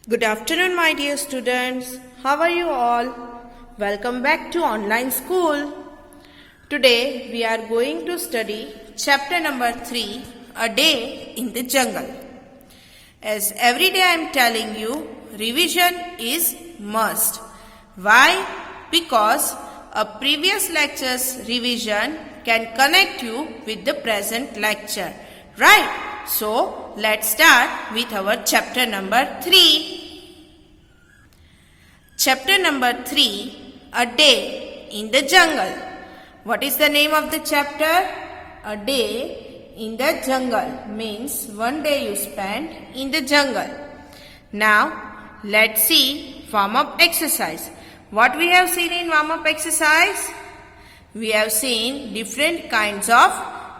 Good afternoon, my dear students. How are you all? Welcome back to online school. Today we are going to study chapter number 3, A Day in the Jungle. As every day I am telling you, revision is must. Why? Because a previous lecture's revision can connect you with the present lecture. Right? So, let's start with our chapter number 3. Chapter number 3, A Day in the Jungle. What is the name of the chapter? A Day in the Jungle means one day you spend in the jungle. Now, let's see warm-up exercise. What we have seen in warm-up exercise? We have seen different kinds of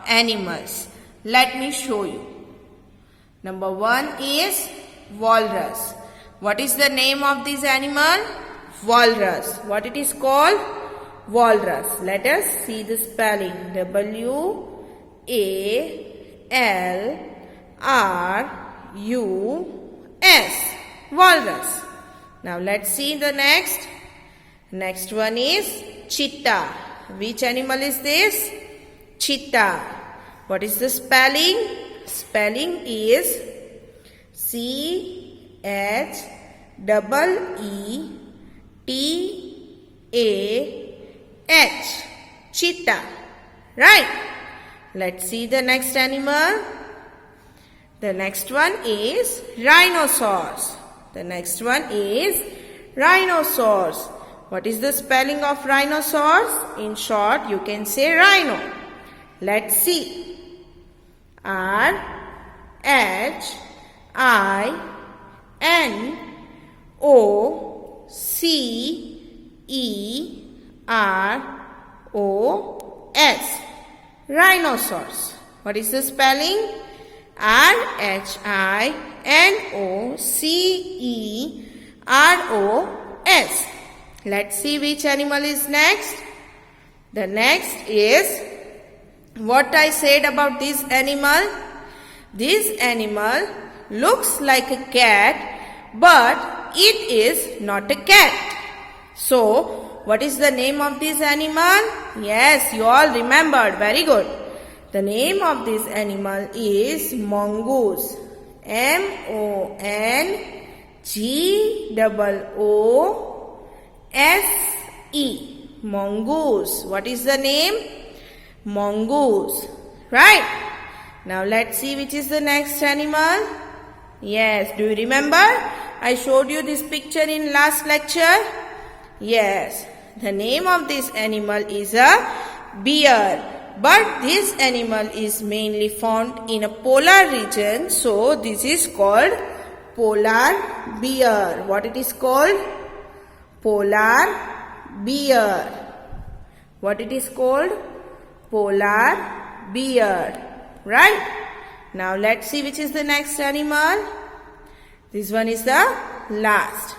animals. Let me show you. Number 1 is walrus. What is the name of this animal? Walrus. What it is called? Walrus. Let us see the spelling. W-A-L-R-U-S. Walrus. Now let's see the next. Next one is cheetah. Which animal is this? Cheetah. What is the spelling? Spelling is C-H-E-E-T-A-H. Cheetah. Right? Let's see the next animal. The next one is rhinoceros. The next one is rhinoceros. What is the spelling of rhinoceros? In short, you can say rhino. Let's see. R-H-I-N-O-C-E-R-O-S. Rhinoceros. What is the spelling? R-H-I-N-O-C-E-R-O-S. Let's see which animal is next. The next is what I said about this animal. This animal looks like a cat, but it is not a cat. So, what is the name of this animal? Yes, you all remembered. Very good. The name of this animal is mongoose. M-O-N-G-O-O-S-E. Mongoose. What is the name? Mongoose. Right? Now let's see which is the next animal. Yes, do you remember? I showed you this picture in last lecture. Yes, the name of this animal is a bear. But this animal is mainly found in a polar region. So this is called polar bear. What it is called? Polar bear. What it is called? Polar bear. Right? Now let's see which is the next animal. This one is the last.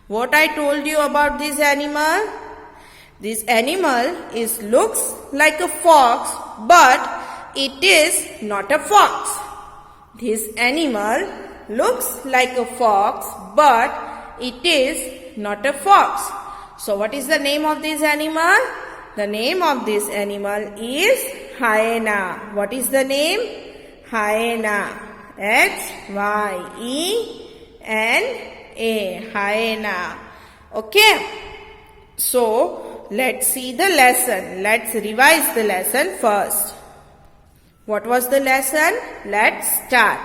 What I told you about this animal? This animal looks like a fox, but it is not a fox. This animal looks like a fox, but it is not a fox. So what is the name of this animal? The name of this animal is hyena. What is the name? Hyena. H-Y-E-N-A. Hyena. Okay. So, let's see the lesson. Let's revise the lesson first. What was the lesson? Let's start.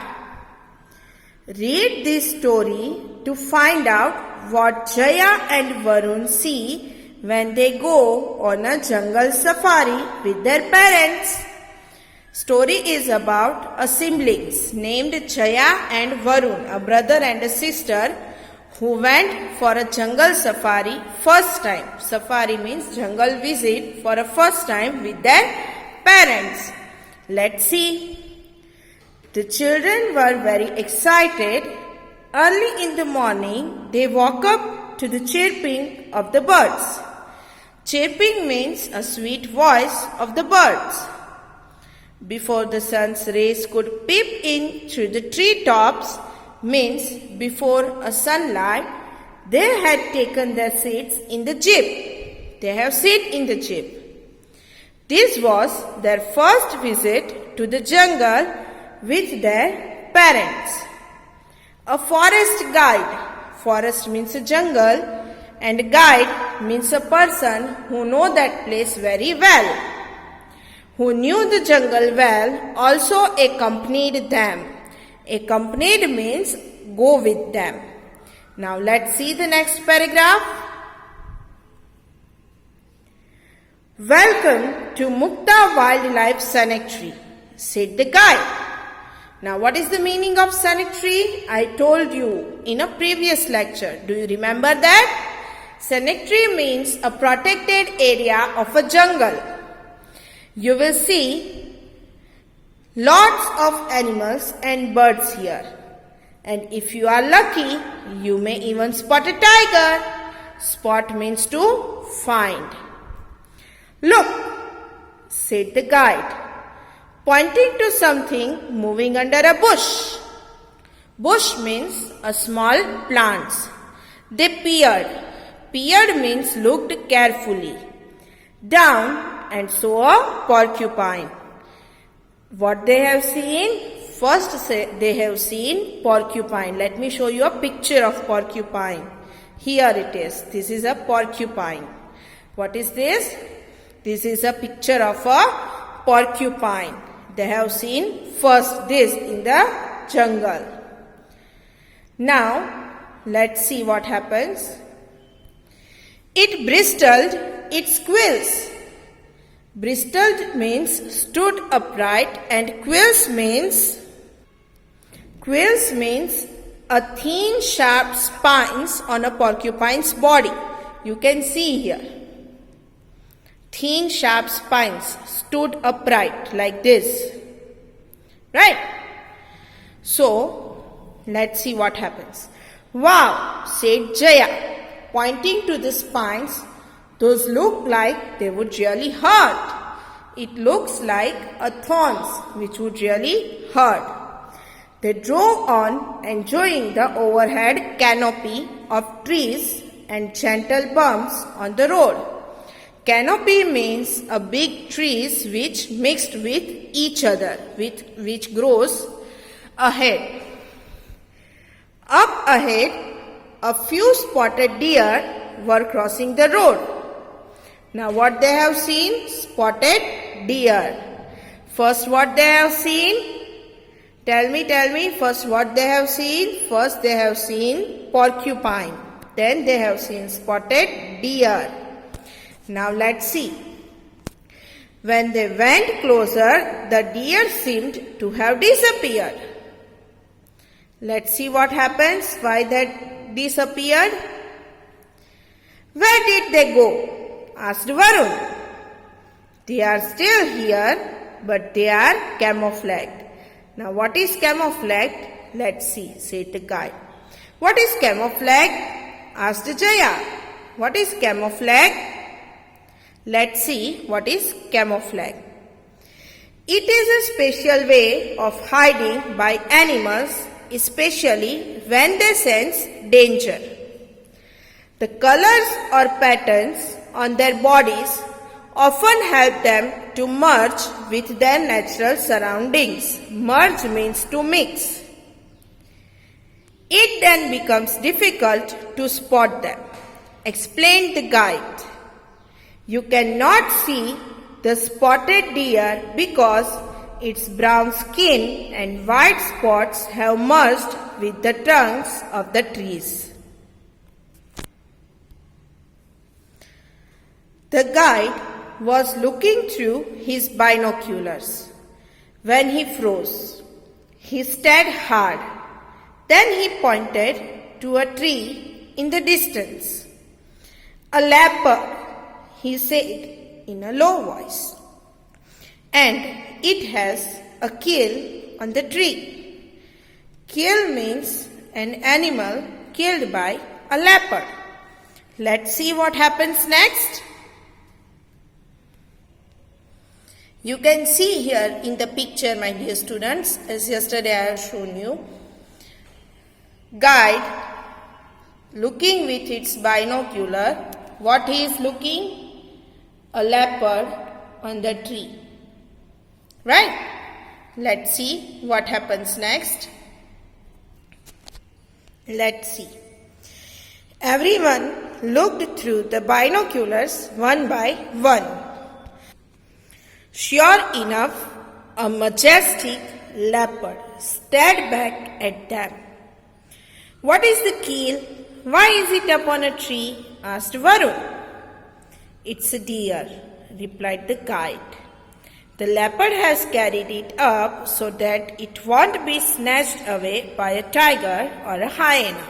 Read this story to find out what Jaya and Varun see when they go on a jungle safari with their parents. Story is about a siblings named Jaya and Varun, a brother and a sister who went for a jungle safari first time. Safari means jungle visit for a first time with their parents. Let's see. The children were very excited. Early in the morning, they woke up to the chirping of the birds. Chirping means a sweet voice of the birds. Before the sun's rays could peep in through the treetops, means before a sunlight, they had taken their seats in the jeep. They have sit in the jeep. This was their first visit to the jungle with their parents. A forest guide. Forest means a jungle and guide means a person who know that place very well. Who knew the jungle well also accompanied them. Accompanied means go with them. Now let's see the next paragraph. Welcome to Mukta Wildlife Sanctuary, said the guide. Now what is the meaning of sanctuary? I told you in a previous lecture. Do you remember that? Sanctuary means a protected area of a jungle. You will see lots of animals and birds here. And if you are lucky, you may even spot a tiger. Spot means to find. Look, said the guide, pointing to something moving under a bush. Bush means a small plants. They peered. Peered means looked carefully down and saw a porcupine. What they have seen? First they have seen porcupine. Let me show you a picture of porcupine. Here it is. This is a porcupine. What is this? This is a picture of a porcupine. They have seen first this in the jungle. Now let's see what happens. It bristled its quills. Bristled means stood upright and quills means a thin sharp spines on a porcupine's body. You can see here. Thin sharp spines stood upright like this. Right? So, let's see what happens. Wow, said Jaya, pointing to the spines. Those look like they would really hurt. It looks like a thorns which would really hurt. They drove on, enjoying the overhead canopy of trees and gentle bumps on the road. Canopy means a big trees which mixed with each other, which grows ahead. Up ahead, a few spotted deer were crossing the road. Now what they have seen? Spotted deer. First what they have seen? Tell me, first what they have seen? First they have seen porcupine. Then they have seen spotted deer. Now let's see. When they went closer, the deer seemed to have disappeared. Let's see what happens, why they disappeared. Where did they go? Asked Varun. They are still here, but they are camouflaged. Now what is camouflaged? Let's see, said the guide. What is camouflaged? Asked Jaya. What is camouflaged? Let's see what is camouflage. It is a special way of hiding by animals, especially when they sense danger. The colors or patterns on their bodies often help them to merge with their natural surroundings. Merge means to mix. It then becomes difficult to spot them, explained the guide. You cannot see the spotted deer because its brown skin and white spots have merged with the trunks of the trees. The guide was looking through his binoculars when he froze. He stared hard. Then he pointed to a tree in the distance. A leopard, he said in a low voice, and it has a kill on the tree. Kill means an animal killed by a leopard. Let's see what happens next. You can see here in the picture, my dear students, as yesterday I have shown you. guide looking with its binocular. What he is looking? A leopard on the tree. Right? Let's see what happens next. Let's see. Everyone looked through the binoculars one by one. Sure enough, a majestic leopard stared back at them. "What is the keel? Why is it up on a tree?" asked Varun. "It's a deer," replied the guide. "The leopard has carried it up so that it won't be snatched away by a tiger or a hyena."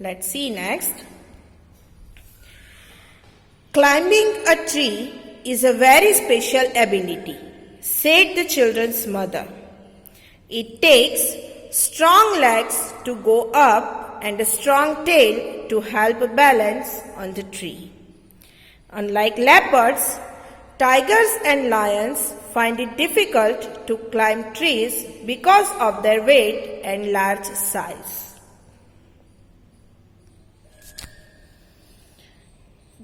Let's see next. "Climbing a tree is a very special ability," said the children's mother. "It takes strong legs to go up and a strong tail to help balance on the tree. Unlike leopards, tigers and lions find it difficult to climb trees because of their weight and large size."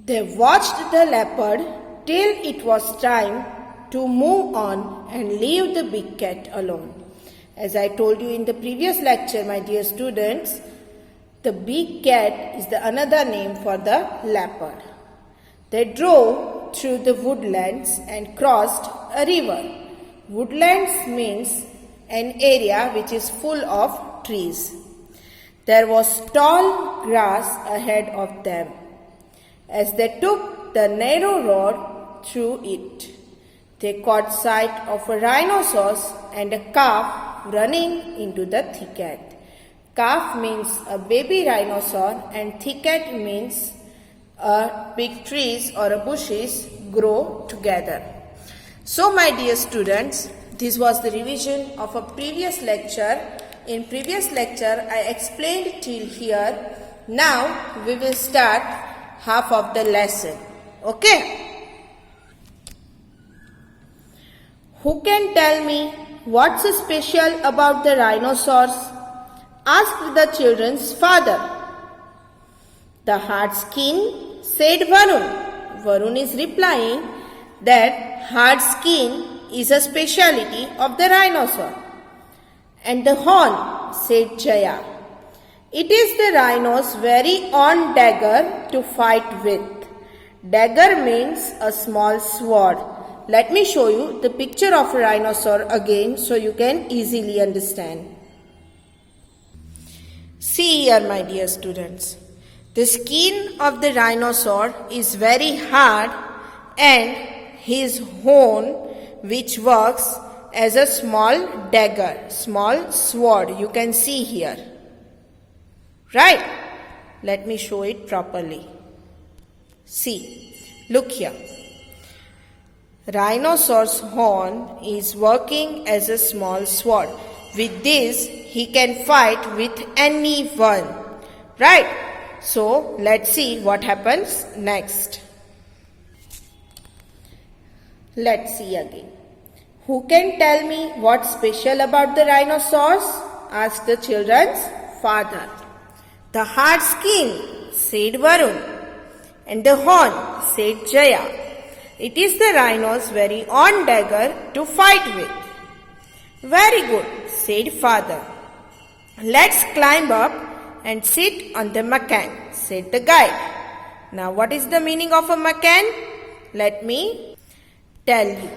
They watched the leopard till it was time to move on and leave the big cat alone. As I told you in the previous lecture, my dear students, the big cat is the another name for the leopard. They drove through the woodlands and crossed a river. Woodlands means an area which is full of trees. There was tall grass ahead of them. As they took the narrow road through it, they caught sight of a rhinoceros and a calf running into the thicket. Calf means a baby rhinoceros and thicket means big trees or bushes grow together. So my dear students, this was the revision of a previous lecture. In previous lecture I explained till here. Now we will start half of the lesson. Okay? Who can tell me what's special about the rhinoceros? Asked the children's father. The hard skin, said Varun. Varun is replying that hard skin is a speciality of the rhinoceros. And the horn, said Jaya. It is the rhino's very own dagger to fight with. Dagger means a small sword. Let me show you the picture of a rhinoceros again so you can easily understand. See here, my dear students. The skin of the rhinoceros is very hard and his horn, which works as a small dagger, small sword, you can see here. Right? Let me show it properly. See, look here. Rhinoceros' horn is working as a small sword. With this, he can fight with anyone. Right? So, let's see what happens next. Let's see again. Who can tell me what's special about the rhinoceros? Asked the children's father. The hard skin, said Varun. And the horn, said Jaya. It is the rhino's very own dagger to fight with. Very good, said father. Let's climb up and sit on the macan, said the guide. Now what is the meaning of a macan? Let me tell you.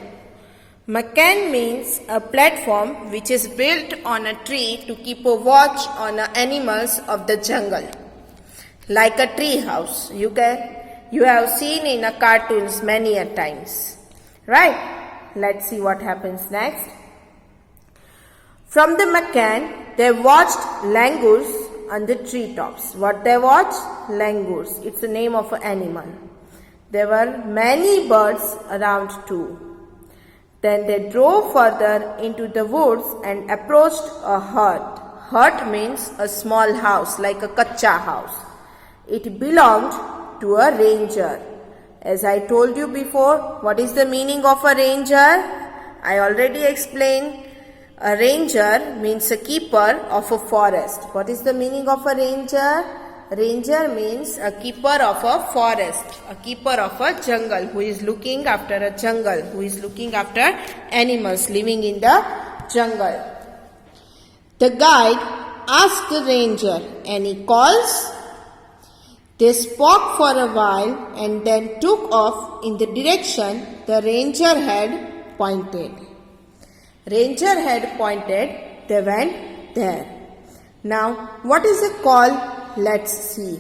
Macan means a platform which is built on a tree to keep a watch on the animals of the jungle. Like a tree house. You have seen in a cartoons many a times. Right? Let's see what happens next. From the macan, they watched langurs on the treetops. What they watched? Langurs. It's the name of an animal. There were many birds around too. Then they drove further into the woods and approached a hut. Hut means a small house, like a kacha house. It belonged to a ranger. As I told you before, what is the meaning of a ranger? I already explained A ranger means a keeper of a forest. What is the meaning of a ranger? Ranger means a keeper of a forest, a keeper of a jungle, who is looking after a jungle, who is looking after animals living in the jungle. The guide asked the ranger, "Any calls?" They spoke for a while and then took off in the direction the ranger had pointed. Ranger had pointed, they went there. Now, what is a call? Let's see.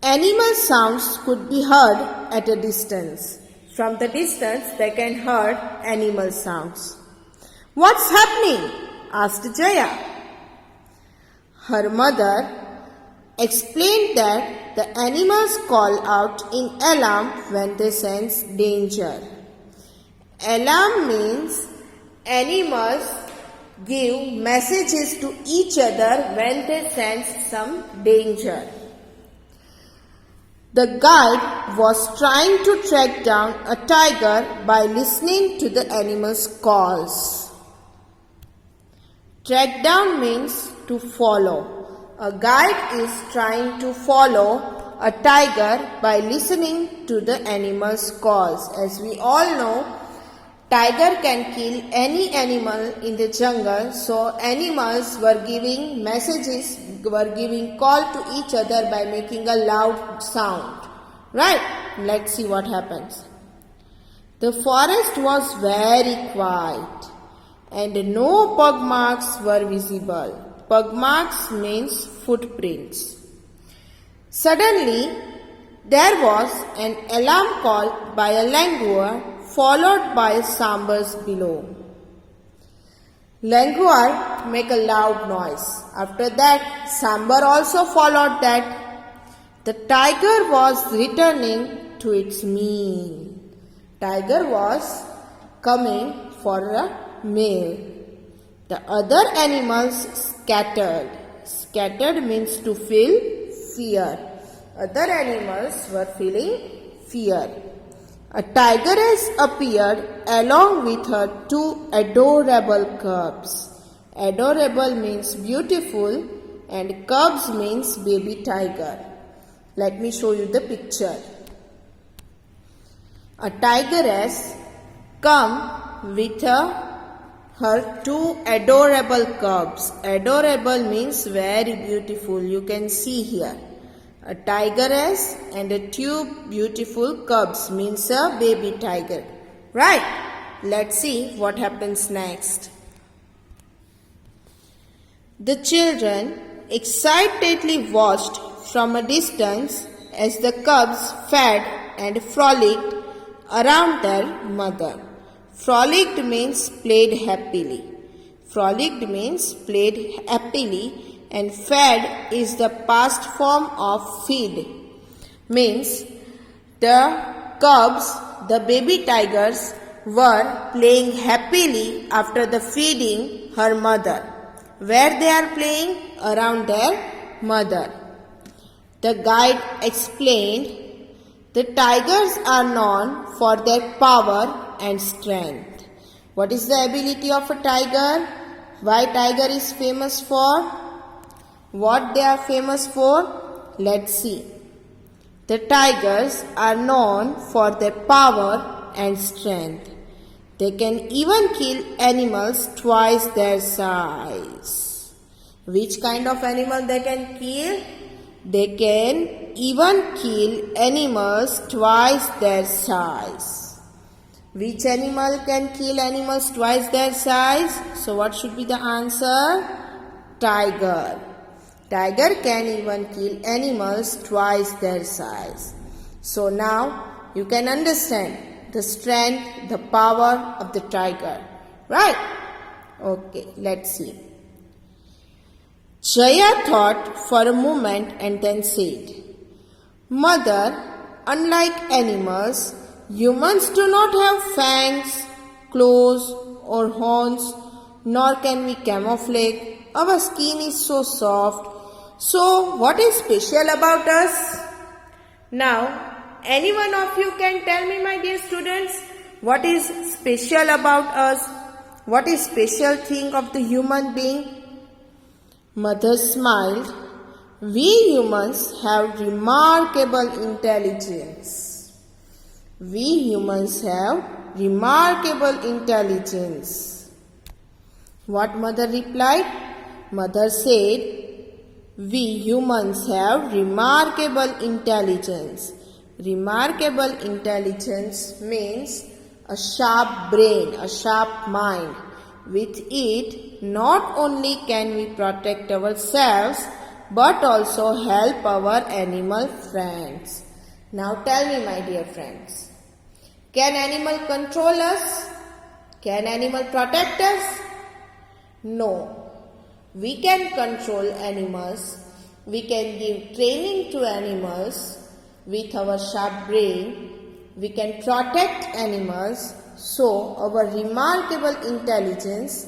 Animal sounds could be heard at a distance. From the distance, they can hear animal sounds. "What's happening?" asked Jaya. Her mother explained that the animals call out in alarm when they sense danger. Alarm means animals give messages to each other when they sense some danger. The guide was trying to track down a tiger by listening to the animal's calls. Track down means to follow. A guide is trying to follow a tiger by listening to the animal's calls. As we all know, tiger can kill any animal in the jungle, so animals were giving messages, were giving call to each other by making a loud sound. Right? Let's see what happens. The forest was very quiet and no pug marks were visible. Pug marks means footprints. Suddenly, there was an alarm call by a langur, followed by sambars below. Langur make a loud noise. After that, sambar also followed that. The tiger was returning to its meal. Tiger was coming for a meal. The other animals scattered. Scattered means to feel fear. Other animals were feeling fear. A tigress appeared along with her two adorable cubs. Adorable means beautiful and cubs means baby tiger. Let me show you the picture. A tigress come with her two adorable cubs. Adorable means very beautiful. You can see here. A tigress and a two beautiful cubs means a baby tiger. Right? Let's see what happens next. The children excitedly watched from a distance as the cubs fed and frolicked around their mother. Frolicked means played happily. Frolicked means played happily. And fed is the past form of feed. Means the cubs, the baby tigers, were playing happily after the feeding her mother. Where they are playing? Around their mother. The guide explained, the tigers are known for their power and strength. What is the ability of a tiger? Why tiger is famous for? What they are famous for? Let's see. The tigers are known for their power and strength. They can even kill animals twice their size. Which kind of animal they can kill? They can even kill animals twice their size. Which animal can kill animals twice their size? So what should be the answer? Tiger. Tiger can even kill animals twice their size. So now you can understand the strength, the power of the tiger. Right? Okay, let's see. Jaya thought for a moment and then said, Mother, unlike animals, humans do not have fangs, claws or horns, nor can we camouflage. Our skin is so soft. So, what is special about us? Now, any one of you can tell me, my dear students, what is special about us? What is special thing of the human being? Mother smiled. We humans have remarkable intelligence. We humans have remarkable intelligence. What mother replied? Mother said, we humans have remarkable intelligence. Remarkable intelligence means a sharp brain, a sharp mind. With it, not only can we protect ourselves, but also help our animal friends. Now tell me, my dear friends, can animal control us? Can animal protect us? No. We can control animals. We can give training to animals with our sharp brain. We can protect animals. So, our remarkable intelligence,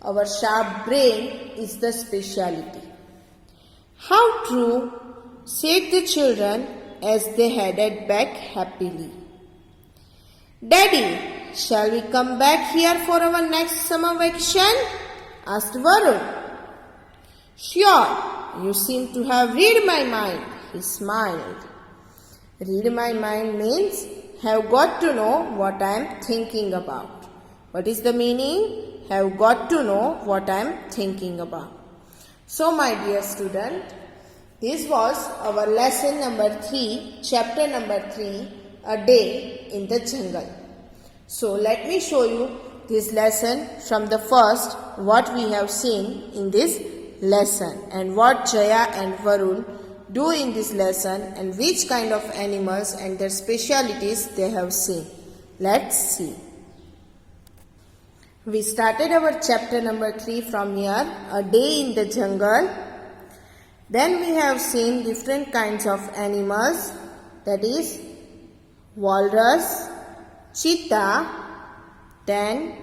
our sharp brain is the speciality. How true, said the children as they headed back happily. Daddy, shall we come back here for our next summer vacation? Asked Varun. Sure, you seem to have read my mind, he smiled. Read my mind means have got to know what I am thinking about. What is the meaning? Have got to know what I am thinking about. So my dear student, this was our lesson number 3, chapter number 3, A Day in the Jungle. So let me show you this lesson from the first, what we have seen in this lesson and what Jaya and Varun do in this lesson and which kind of animals and their specialities they have seen. Let's see. We started our chapter number 3 from here, A Day in the Jungle. Then we have seen different kinds of animals, that is walrus, cheetah, then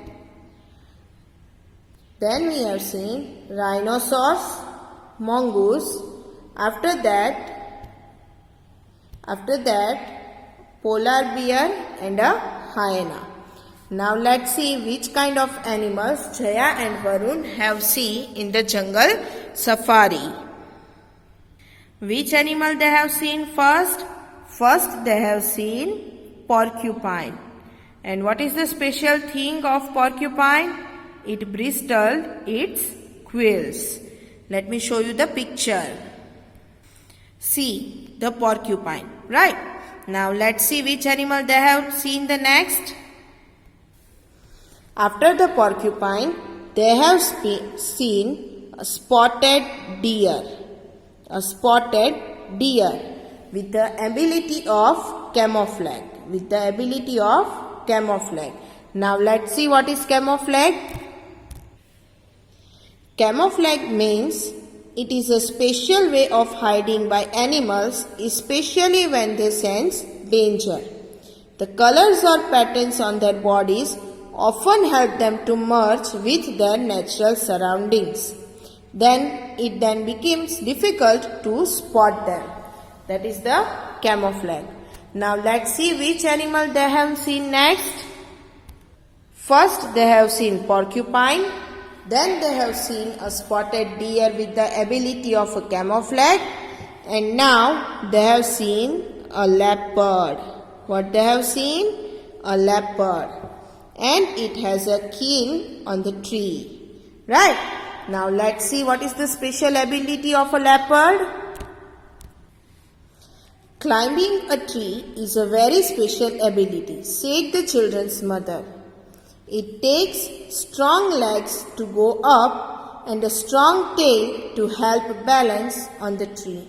we have seen rhinoceros, mongoose, after that polar bear and a hyena. Now let's see which kind of animals Jaya and Varun have seen in the jungle safari. Which animal they have seen first? First they have seen porcupine. And what is the special thing of porcupine? It bristled its quills. Let me show you the picture. See the porcupine, right? Now let's see which animal they have seen the next. After the porcupine, they have seen a spotted deer. A spotted deer with the ability of camouflage. With the ability of camouflage. Now let's see what is camouflage. Camouflage means it is a special way of hiding by animals, especially when they sense danger. The colors or patterns on their bodies often help them to merge with their natural surroundings. It then becomes difficult to spot them. That is the camouflage. Now let's see which animal they have seen next. First they have seen porcupine. Then they have seen a spotted deer with the ability of a camouflage. And now they have seen a leopard. What they have seen? A leopard. And it has a king on the tree. Right? Now let's see what is the special ability of a leopard. Climbing a tree is a very special ability, said the children's mother. It takes strong legs to go up and a strong tail to help balance on the tree.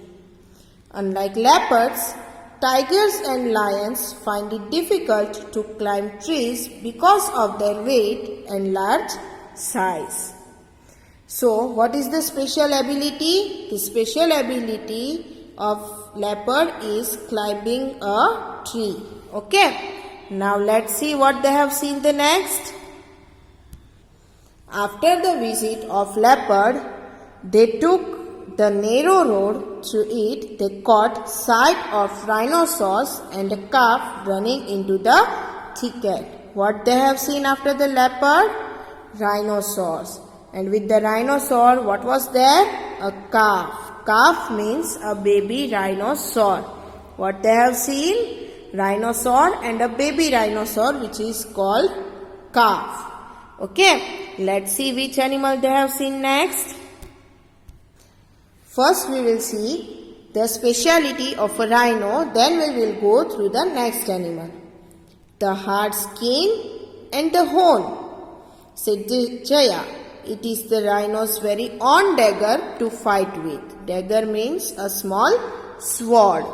Unlike leopards, tigers and lions find it difficult to climb trees because of their weight and large size. So, what is the special ability? The special ability of leopard is climbing a tree. Okay. Now let's see what they have seen the next. After the visit of leopard, they took the narrow road. Through it, they caught sight of rhinoceros and a calf running into the thicket. What they have seen after the leopard? rhinoceros. And with the rhinoceros, what was there? A calf. Calf means a baby rhinoceros. What they have seen? Rhinoceros and a baby rhinoceros, which is called calf. Okay, let's see which animal they have seen next. First we will see the speciality of a rhino, then we will go through the next animal. The hard skin and the horn. Said Jaya, it is the rhino's very own dagger to fight with. Dagger means a small sword.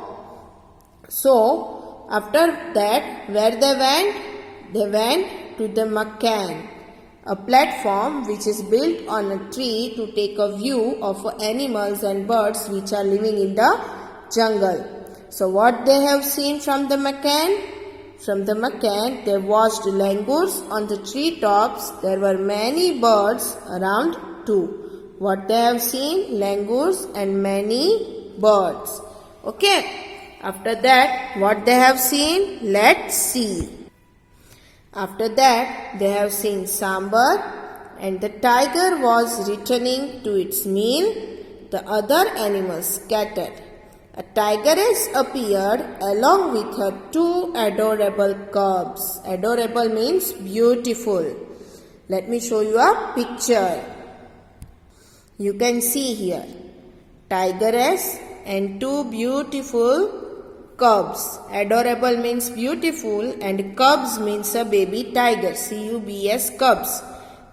So, after that, where they went? They went to the Macan, a platform which is built on a tree to take a view of animals and birds which are living in the jungle. So, what they have seen from the Macan? From the Macan, they watched langurs on the tree tops. There were many birds around too. What they have seen? Langurs and many birds. Okay. After that, what they have seen? Let's see. After that, they have seen Sambar, and the tiger was returning to its meal. The other animals scattered. A tigress appeared along with her two adorable cubs. Adorable means beautiful. Let me show you a picture. You can see here tigress and two beautiful cubs. Adorable means beautiful and cubs means a baby tiger. C-U-B-S, cubs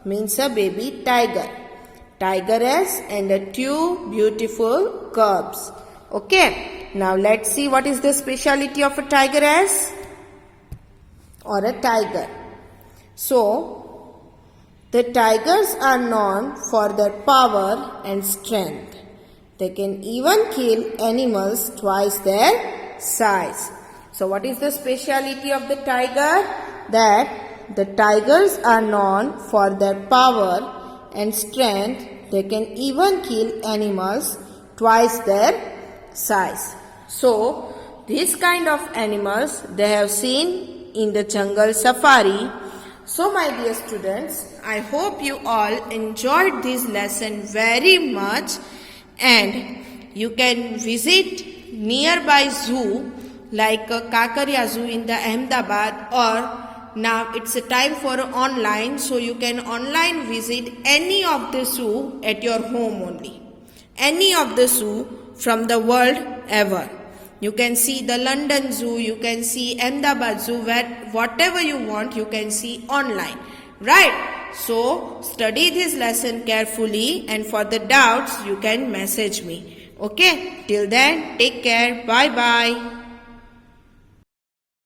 means a baby tiger. Tigress and two beautiful cubs. Okay, now let's see what is the speciality of a tigress or a tiger. So, the tigers are known for their power and strength. They can even kill animals twice their size. So, what is the speciality of the tiger? That the tigers are known for their power and strength. They can even kill animals twice their size. So, these kind of animals they have seen in the jungle safari. So, my dear students, I hope you all enjoyed this lesson very much, and you can visit nearby zoo like Kakaria Zoo in the Ahmedabad, or now it's a time for online, so you can online visit any of the zoo at your home only. Any of the zoo from the world ever. You can see the London Zoo, you can see Ahmedabad Zoo, where whatever you want you can see online. Right? So, study this lesson carefully, and for the doubts you can message me. Okay? Till then, take care. Bye-bye.